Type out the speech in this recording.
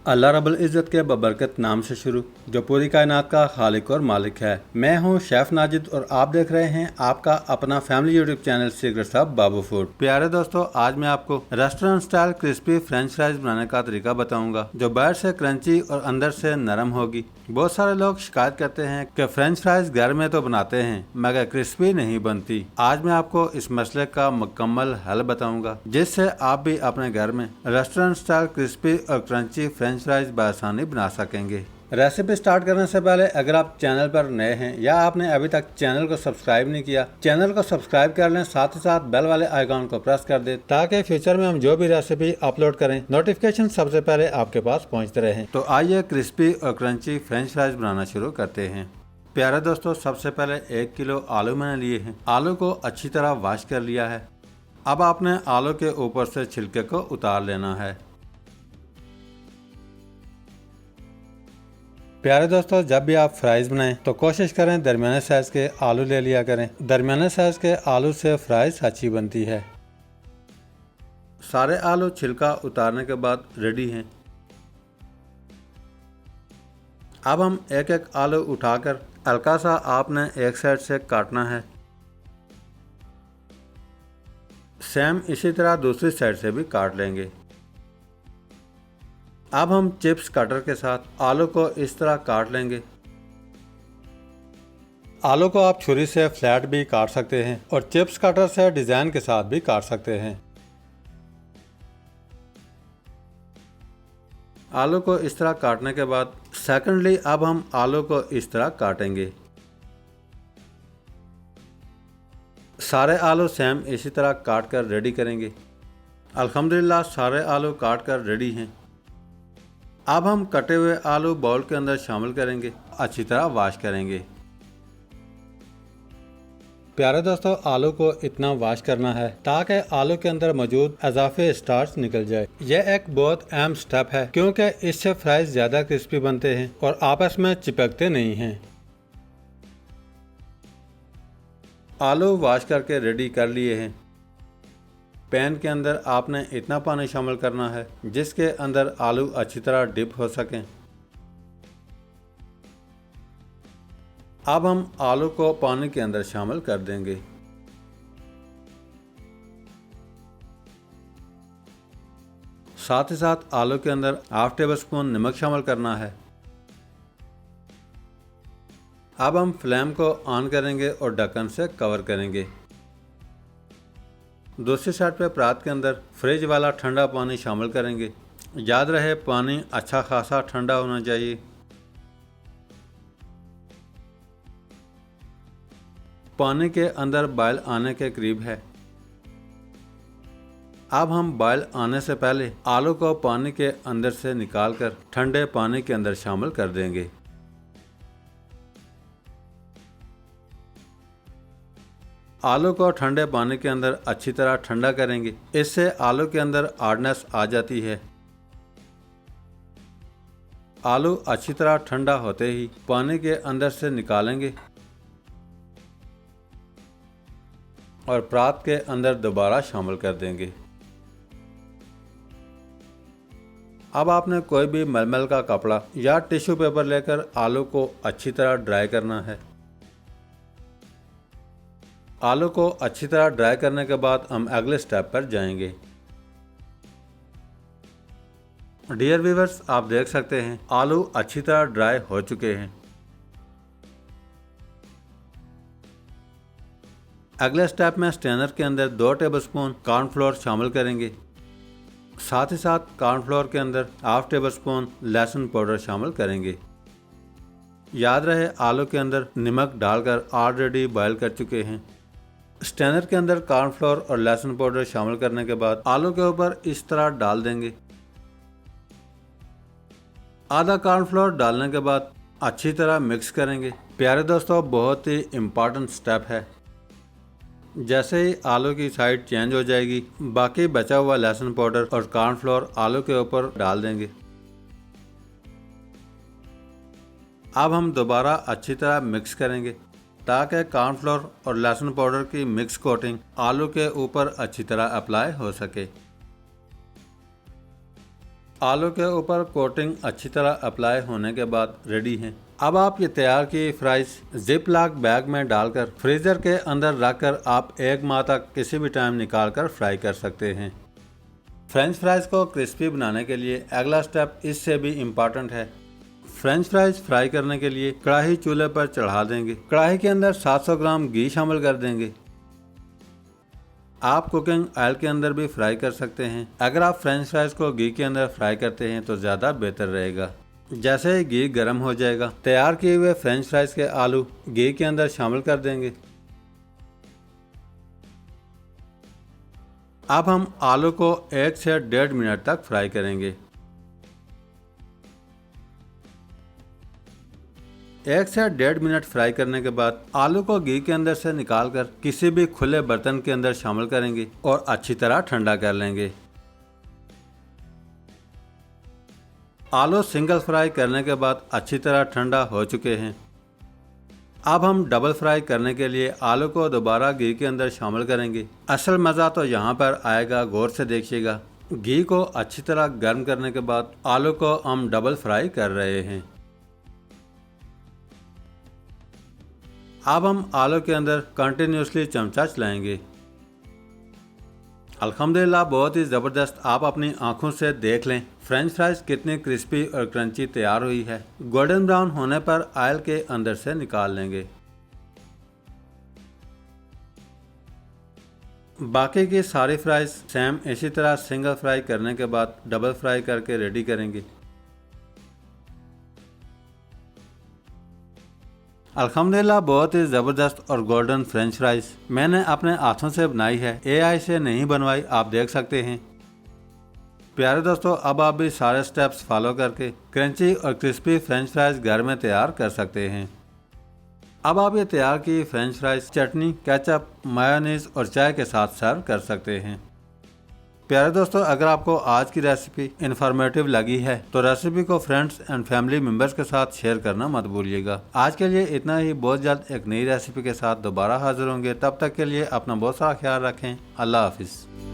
अल्लाह रब्बुल इज़्ज़त के बबरकत नाम से शुरू, जो पूरी कायनात का खालिक और मालिक है। मैं हूं शेफ़ नाजिद और आप देख रहे हैं आपका अपना family YouTube channel secrets of Babu food. प्यारे दोस्तों, आज मैं आपको restaurant style crispy French fries बनाने का तरीका बताऊंगा, जो बाहर से क्रंची और अंदर से नरम होगी। बहुत सारे लोग शिकायत करते हैं कि फ्रेंच फ्राइज घर में तो बनाते हैं मगर क्रिस्पी नहीं बनती। आज मैं आपको इस मसले का मुकम्मल हल बताऊंगा, जिससे आप भी अपने घर में रेस्टोरेंट स्टाइल क्रिस्पी और क्रंची फ्रेंच फ्राइज बआसानी बना सकेंगे। रेसिपी स्टार्ट करने से पहले अगर आप चैनल पर नए हैं या आपने अभी तक चैनल को सब्सक्राइब नहीं किया, चैनल को सब्सक्राइब कर लें, साथ ही साथ बेल वाले आइकॉन को प्रेस कर दें ताकि फ्यूचर में हम जो भी रेसिपी अपलोड करें नोटिफिकेशन सबसे पहले आपके पास पहुंचते रहें। तो आइए क्रिस्पी और क्रंची फ्रेंच फ्राइज बनाना शुरू करते हैं। प्यारे दोस्तों, सबसे पहले 1 किलो आलू मैंने लिए हैं। आलू को अच्छी तरह वॉश कर लिया है। अब आपने आलू के ऊपर से छिलके को उतार लेना है। प्यारे दोस्तों, जब भी आप फ्राइज बनाएं तो कोशिश करें दरमियाने साइज के आलू ले लिया करें। दरमियाने साइज के आलू से फ्राइज अच्छी बनती है। सारे आलू छिलका उतारने के बाद रेडी हैं। अब हम एक एक आलू उठाकर हल्का सा आपने एक साइड से काटना है। सेम इसी तरह दूसरी साइड से भी काट लेंगे। अब हम चिप्स कटर के साथ आलू को इस तरह काट लेंगे। आलू को आप छुरी से फ्लैट भी काट सकते हैं और चिप्स कटर से डिजाइन के साथ भी काट सकते हैं। आलू को इस तरह काटने के बाद सेकंडली अब हम आलू को इस तरह काटेंगे। सारे आलू सेम इसी तरह काट कर रेडी करेंगे। अल्हम्दुलिल्लाह सारे आलू काट कर रेडी हैं। अब हम कटे हुए आलू बाउल के अंदर शामिल करेंगे, अच्छी तरह वॉश करेंगे। प्यारे दोस्तों, आलू को इतना वॉश करना है ताकि आलू के अंदर मौजूद इजाफी स्टार्च निकल जाए। यह एक बहुत अहम स्टेप है क्योंकि इससे फ्राइज ज्यादा क्रिस्पी बनते हैं और आपस में चिपकते नहीं हैं। आलू वॉश करके रेडी कर लिए हैं। पैन के अंदर आपने इतना पानी शामिल करना है जिसके अंदर आलू अच्छी तरह डिप हो सकें। अब हम आलू को पानी के अंदर शामिल कर देंगे। साथ ही साथ आलू के अंदर हाफ टेबल स्पून नमक शामिल करना है। अब हम फ्लेम को ऑन करेंगे और ढक्कन से कवर करेंगे। दूसरी साइड पे परात के अंदर फ्रिज वाला ठंडा पानी शामिल करेंगे। याद रहे पानी अच्छा खासा ठंडा होना चाहिए। पानी के अंदर बॉयल आने के करीब है। अब हम बॉयल आने से पहले आलू को पानी के अंदर से निकालकर ठंडे पानी के अंदर शामिल कर देंगे। आलू को ठंडे पानी के अंदर अच्छी तरह ठंडा करेंगे। इससे आलू के अंदर हार्डनेस आ जाती है। आलू अच्छी तरह ठंडा होते ही पानी के अंदर से निकालेंगे और परात के अंदर दोबारा शामिल कर देंगे। अब आपने कोई भी मलमल का कपड़ा या टिश्यू पेपर लेकर आलू को अच्छी तरह ड्राई करना है। आलू को अच्छी तरह ड्राई करने के बाद हम अगले स्टेप पर जाएंगे। डियर व्यूअर्स, आप देख सकते हैं आलू अच्छी तरह ड्राई हो चुके हैं। अगले स्टेप में स्ट्रेनर के अंदर 2 टेबलस्पून कॉर्नफ्लोर शामिल करेंगे। साथ ही साथ कॉर्नफ्लोर के अंदर हाफ टेबल स्पून लहसुन पाउडर शामिल करेंगे। याद रहे आलू के अंदर नमक डालकर ऑलरेडी बॉयल कर चुके हैं। स्ट्रेनर के अंदर कॉर्नफ्लोर और लहसुन पाउडर शामिल करने के बाद आलू के ऊपर इस तरह डाल देंगे। आधा कॉर्नफ्लोर डालने के बाद अच्छी तरह मिक्स करेंगे। प्यारे दोस्तों, बहुत ही इम्पोर्टेंट स्टेप है। जैसे ही आलू की साइड चेंज हो जाएगी, बाकी बचा हुआ लहसुन पाउडर और कॉर्नफ्लोर आलू के ऊपर डाल देंगे। अब हम दोबारा अच्छी तरह मिक्स करेंगे ताकि कॉर्नफ्लोर और लहसुन पाउडर की मिक्स कोटिंग आलू के ऊपर अच्छी तरह अप्लाई हो सके। आलू के ऊपर कोटिंग अच्छी तरह अप्लाई होने के बाद रेडी है। अब आप ये तैयार की फ्राइज जिप लॉक बैग में डालकर फ्रीजर के अंदर रखकर आप 1 माह तक किसी भी टाइम निकालकर फ्राई कर सकते हैं। फ्रेंच फ्राइज को क्रिस्पी बनाने के लिए अगला स्टेप इससे भी इम्पोर्टेंट है। फ्रेंच फ्राइज फ्राई करने के लिए कढ़ाई चूल्हे पर चढ़ा देंगे। कढ़ाई के अंदर 700 ग्राम घी शामिल कर देंगे। आप कुकिंग ऑयल के अंदर भी फ्राई कर सकते हैं। अगर आप फ्रेंच फ्राइज को घी के अंदर फ्राई करते हैं तो ज़्यादा बेहतर रहेगा। जैसे ही घी गर्म हो जाएगा, तैयार किए हुए फ्रेंच फ्राइज के आलू घी के अंदर शामिल कर देंगे। अब हम आलू को 1 से 1.5 मिनट तक फ्राई करेंगे। 1 से 1.5 मिनट फ्राई करने के बाद आलू को घी के अंदर से निकालकर किसी भी खुले बर्तन के अंदर शामिल करेंगे और अच्छी तरह ठंडा कर लेंगे। आलू सिंगल फ्राई करने के बाद अच्छी तरह ठंडा हो चुके हैं। अब हम डबल फ्राई करने के लिए आलू को दोबारा घी के अंदर शामिल करेंगे। असल मज़ा तो यहाँ पर आएगा, गौर से देखिएगा। घी को अच्छी तरह गर्म करने के बाद आलू को हम डबल फ्राई कर रहे हैं। अब हम आलू के अंदर कंटिन्यूसली चमचा चलाएंगे। अल्हम्दुलिल्लाह बहुत ही ज़बरदस्त, आप अपनी आंखों से देख लें फ्रेंच फ्राइज कितनी क्रिस्पी और क्रंची तैयार हुई है। गोल्डन ब्राउन होने पर ऑयल के अंदर से निकाल लेंगे। बाकी की सारी फ्राइज सेम इसी तरह सिंगल फ्राई करने के बाद डबल फ्राई करके रेडी करेंगे। अल्हम्दुलिल्लाह बहुत ही ज़बरदस्त और गोल्डन फ्रेंच फ्राइज मैंने अपने हाथों से बनाई है, एआई से नहीं बनवाई, आप देख सकते हैं। प्यारे दोस्तों, अब आप भी सारे स्टेप्स फॉलो करके क्रंची और क्रिस्पी फ्रेंच फ्राइज घर में तैयार कर सकते हैं। अब आप ये तैयार की फ्रेंच फ्राइज चटनी, केचप, मायोनीज और चाय के साथ सर्व कर सकते हैं। प्यारे दोस्तों, अगर आपको आज की रेसिपी इन्फॉर्मेटिव लगी है तो रेसिपी को फ्रेंड्स एंड फैमिली मेंबर्स के साथ शेयर करना मत भूलिएगा। आज के लिए इतना ही, बहुत जल्द एक नई रेसिपी के साथ दोबारा हाजिर होंगे। तब तक के लिए अपना बहुत सारा ख्याल रखें। अल्लाह हाफिज़।